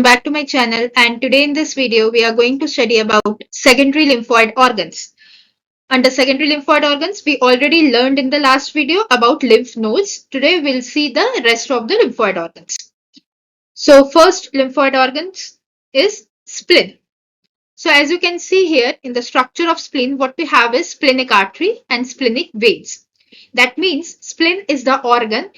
welcome back to my channel, and today in this video we are going to study about secondary lymphoid organs. Under secondary lymphoid organs, we already learned in the last video about lymph nodes. Today we'll see the rest of the lymphoid organs. So first lymphoid organs is spleen. So as you can see here in the structure of spleen, what we have is splenic artery and splenic veins. That means spleen is the organ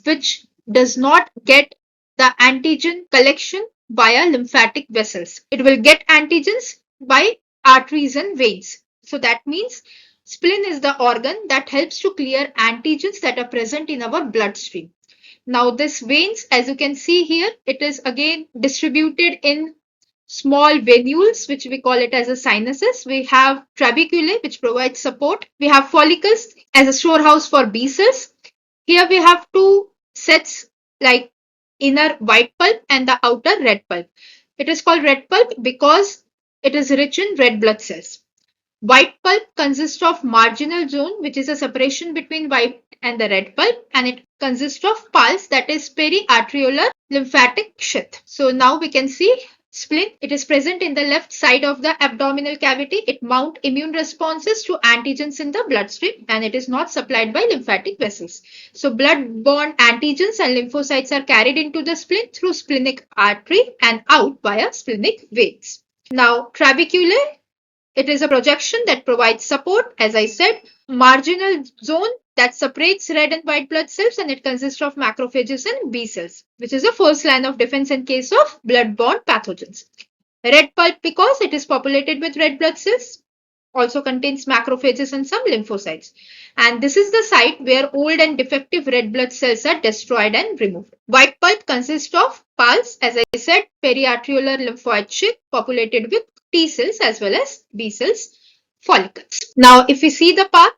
which does not get the antigen collection via lymphatic vessels. It will get antigens by arteries and veins. So that means spleen is the organ that helps to clear antigens that are present in our bloodstream. Now this veins, as you can see here, it is again distributed in small venules, which we call it as a sinuses. We have trabeculae, which provides support. We have follicles as a storehouse for B cells. Here we have two sets like inner white pulp and the outer red pulp. It is called red pulp because it is rich in red blood cells. White pulp consists of marginal zone, which is a separation between white and the red pulp, and it consists of pulse, that is periarteriolar lymphatic sheath. So now we can see spleen. It is present in the left side of the abdominal cavity. It mounts immune responses to antigens in the bloodstream, and it is not supplied by lymphatic vessels. So blood-borne antigens and lymphocytes are carried into the spleen through splenic artery and out via splenic veins. Now trabeculae, it is a projection that provides support, as I said, marginal zone that separates red and white blood cells, and it consists of macrophages and B cells, which is a first line of defense in case of blood-borne pathogens. Red pulp because it is populated with red blood cells, also contains macrophages and some lymphocytes. And this is the site where old and defective red blood cells are destroyed and removed. White pulp consists of pulse, as I said, periarteriolar lymphoid sheath populated with T cells as well as B cells, follicles. Now, if we see the path,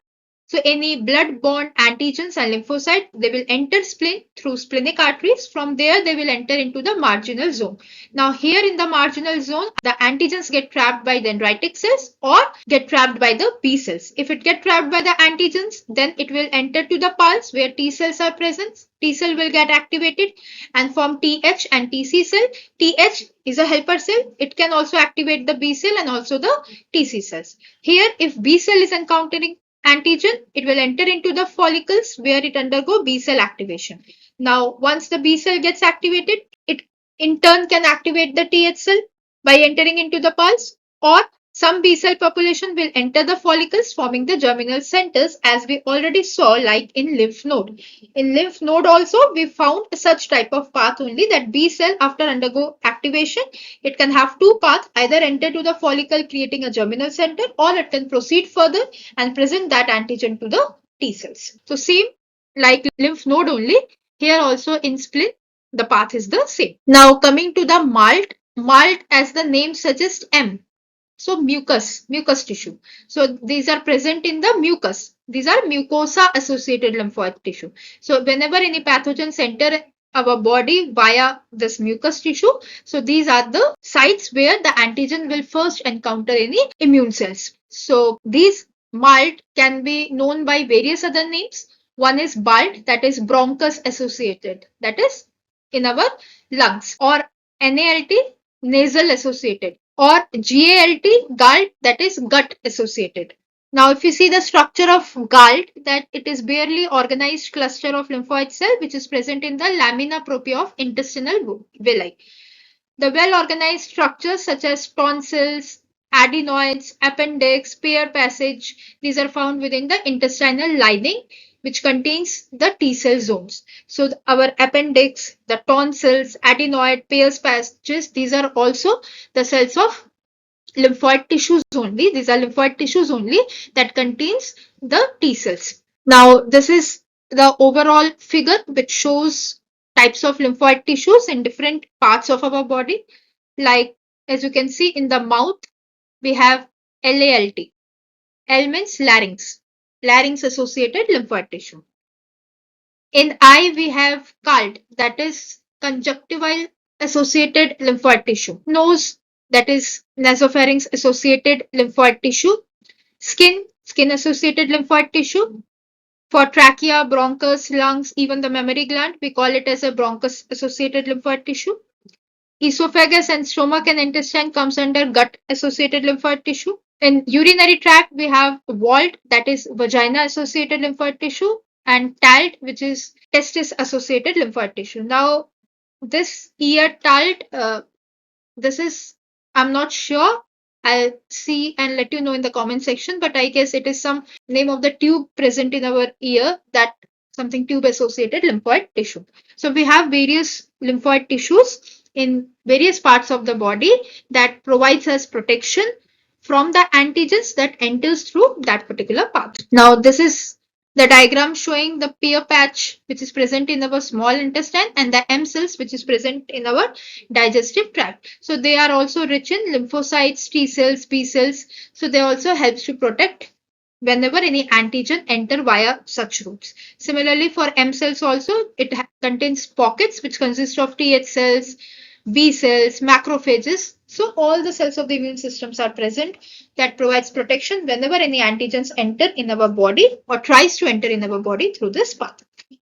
so any blood-borne antigens and lymphocyte, they will enter spleen through splenic arteries. From there, they will enter into the marginal zone. Now, here in the marginal zone, the antigens get trapped by dendritic cells or get trapped by the B cells. If it get trapped by the antigens, then it will enter to the pulse where T cells are present. T cell will get activated and form TH and TC cell. TH is a helper cell. It can also activate the B cell and also the TC cells. Here, if B cell is encountering antigen, it will enter into the follicles where it undergo B cell activation. Now, once the B cell gets activated, it in turn can activate the TH cell by entering into the pulse, or some B cell population will enter the follicles forming the germinal centers, as we already saw like in lymph node. In lymph node also we found such type of path only, that B cell after undergo activation, it can have two paths, either enter to the follicle creating a germinal center, or it can proceed further and present that antigen to the T cells. So same like lymph node only, here also in spleen the path is the same. Now coming to the malt, as the name suggests, M. So mucus tissue. So these are present in the mucus. These are mucosa associated lymphoid tissue. So whenever any pathogens enter our body via this mucus tissue, so these are the sites where the antigen will first encounter any immune cells. So these malt can be known by various other names. One is BALT, that is bronchus associated, that is in our lungs, or NALT, nasal associated, or GALT, that is gut associated. Now, if you see the structure of GALT, that it is barely organized cluster of lymphoid cell which is present in the lamina propria of intestinal villi. The well-organized structures such as tonsils, adenoids, appendix, Peyer's passage, these are found within the intestinal lining, which contains the T cell zones. So our appendix, the tonsils, adenoid, Peyer's passages, these are also the cells of lymphoid tissues only. These are lymphoid tissues only that contains the T cells. Now this is the overall figure which shows types of lymphoid tissues in different parts of our body. Like as you can see in the mouth, we have LALT. L means larynx associated lymphoid tissue. In eye, we have CALT, that is conjunctival associated lymphoid tissue. Nose, that is nasopharynx associated lymphoid tissue. Skin associated lymphoid tissue. For trachea, bronchus, lungs, even the mammary gland, we call it as a bronchus associated lymphoid tissue. Esophagus and stomach and intestine comes under gut-associated lymphoid tissue. In urinary tract, we have vault, that is vagina-associated lymphoid tissue, and TALT, which is testis-associated lymphoid tissue. Now, this ear TALT, this is, I'm not sure. I'll see and let you know in the comment section, but I guess it is some name of the tube present in our ear, that something tube associated lymphoid tissue. So we have various lymphoid tissues in various parts of the body that provides us protection from the antigens that enters through that particular path. Now this is the diagram showing the pear patch which is present in our small intestine and the M cells which is present in our digestive tract. So they are also rich in lymphocytes, T cells, B cells. So they also helps to protect whenever any antigen enter via such routes. Similarly for M cells also, it contains pockets which consist of Th cells, B cells, macrophages. So all the cells of the immune systems are present that provides protection whenever any antigens enter in our body or tries to enter in our body through this path.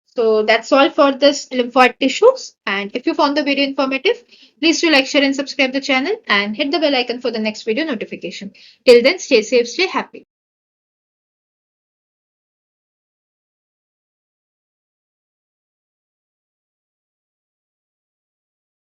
So that's all for this lymphoid tissues. And if you found the video informative, please do like, share and subscribe the channel and hit the bell icon for the next video notification. Till then, stay safe, stay happy.